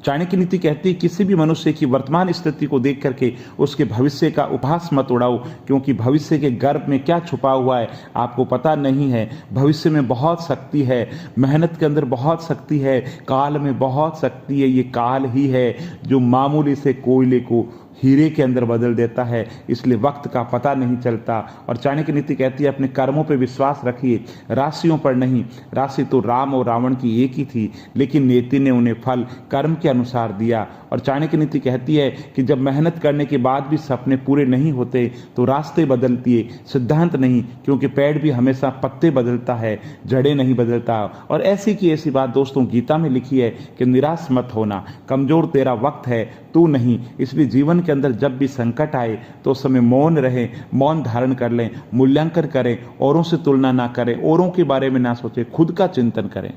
चाणक्य नीति कहती है किसी भी मनुष्य की वर्तमान स्थिति को देख करके उसके भविष्य का उपहास मत उड़ाओ, क्योंकि भविष्य के गर्भ में क्या छुपा हुआ है आपको पता नहीं है। भविष्य में बहुत शक्ति है, मेहनत के अंदर बहुत शक्ति है, काल में बहुत शक्ति है। ये काल ही है जो मामूली से कोयले को हीरे के अंदर बदल देता है, इसलिए वक्त का पता नहीं चलता। और चाणक्य नीति कहती है अपने कर्मों पर विश्वास रखिए, राशियों पर नहीं। राशि तो राम और रावण की एक ही थी, लेकिन नियति ने उन्हें फल कर्म के अनुसार दिया। और चाणक्य नीति कहती है कि जब मेहनत करने के बाद भी सपने पूरे नहीं होते तो रास्ते बदलती है, सिद्धांत नहीं, क्योंकि पेड़ भी हमेशा पत्ते बदलता है, जड़ें नहीं बदलता। और ऐसी की ऐसी बात दोस्तों गीता में लिखी है कि निराश मत होना, कमजोर तेरा वक्त है, तू नहीं। इसलिए जीवन के अंदर जब भी संकट आए तो उस समय मौन रहें, मौन धारण कर लें, मूल्यांकन करें, औरों से तुलना ना करें, औरों के बारे में ना सोचें, खुद का चिंतन करें।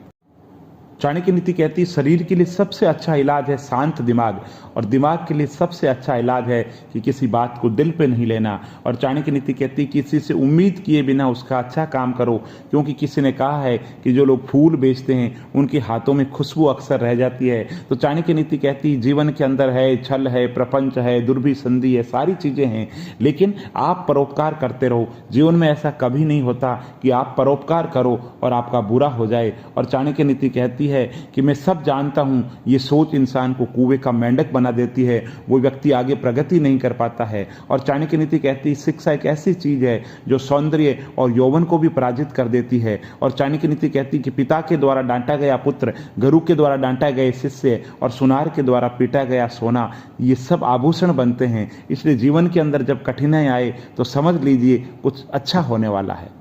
चाणक्य नीति कहती है शरीर के लिए सबसे अच्छा इलाज है शांत दिमाग, और दिमाग के लिए सबसे अच्छा इलाज है कि किसी बात को दिल पे नहीं लेना। और चाणक्य नीति कहती है किसी से उम्मीद किए बिना उसका अच्छा काम करो, क्योंकि किसी ने कहा है कि जो लोग फूल बेचते हैं उनके हाथों में खुशबू अक्सर रह जाती है। तो चाणक्य नीति कहती है जीवन के अंदर है छल है, प्रपंच है, दुर्भी संधि है, सारी चीजें हैं, लेकिन आप परोपकार करते रहो। जीवन में ऐसा कभी नहीं होता कि आप परोपकार करो और आपका बुरा हो जाए। और चाणक्य नीति कहती है कि मैं सब जानता हूं, ये सोच इंसान को कुएं का मेंढक बना देती है, वो व्यक्ति आगे प्रगति नहीं कर पाता है। और चाणक्य नीति कहती है शिक्षा एक ऐसी चीज है जो सौंदर्य और यौवन को भी पराजित कर देती है। और चाणक्य नीति कहती है कि पिता के द्वारा डांटा गया पुत्र, गुरु के द्वारा डांटा गए शिष्य और सुनार के द्वारा पीटा गया सोना, ये सब आभूषण बनते हैं। इसलिए जीवन के अंदर जब कठिनाई आए तो समझ लीजिए कुछ अच्छा होने वाला है।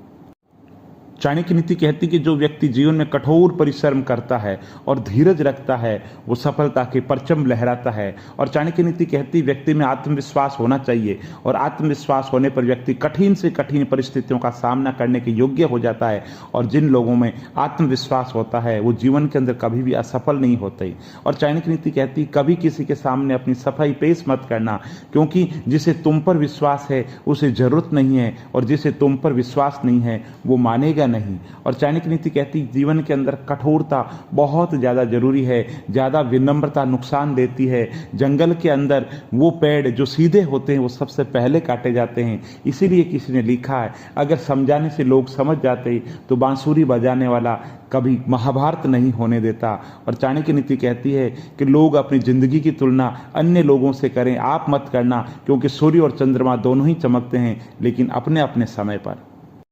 चाणक्य नीति कहती कि जो व्यक्ति जीवन में कठोर परिश्रम करता है और धीरज रखता है वो सफलता के परचम लहराता है। और चाणक्य नीति कहती व्यक्ति में आत्मविश्वास होना चाहिए, और आत्मविश्वास होने पर व्यक्ति कठिन से कठिन परिस्थितियों का सामना करने के योग्य हो जाता है। और जिन लोगों में आत्मविश्वास होता है वो जीवन के अंदर कभी भी असफल नहीं होते। और चाणक्य नीति कहती कभी किसी के सामने अपनी सफाई पेश मत करना, क्योंकि जिसे तुम पर विश्वास है उसे जरूरत नहीं है, और जिसे तुम पर विश्वास नहीं है वो मानेगा नहीं। और चाणक्य नीति कहती जीवन के अंदर कठोरता बहुत ज्यादा जरूरी है, ज्यादा विनम्रता नुकसान देती है। जंगल के अंदर वो पेड़ जो सीधे होते हैं वो सबसे पहले काटे जाते हैं। इसीलिए किसी ने लिखा है अगर समझाने से लोग समझ जाते तो बांसुरी बजाने वाला कभी महाभारत नहीं होने देता। और चाणक्य नीति कहती है कि लोग अपनी जिंदगी की तुलना अन्य लोगों से करें, आप मत करना, क्योंकि सूर्य और चंद्रमा दोनों ही चमकते हैं लेकिन अपने अपने समय पर।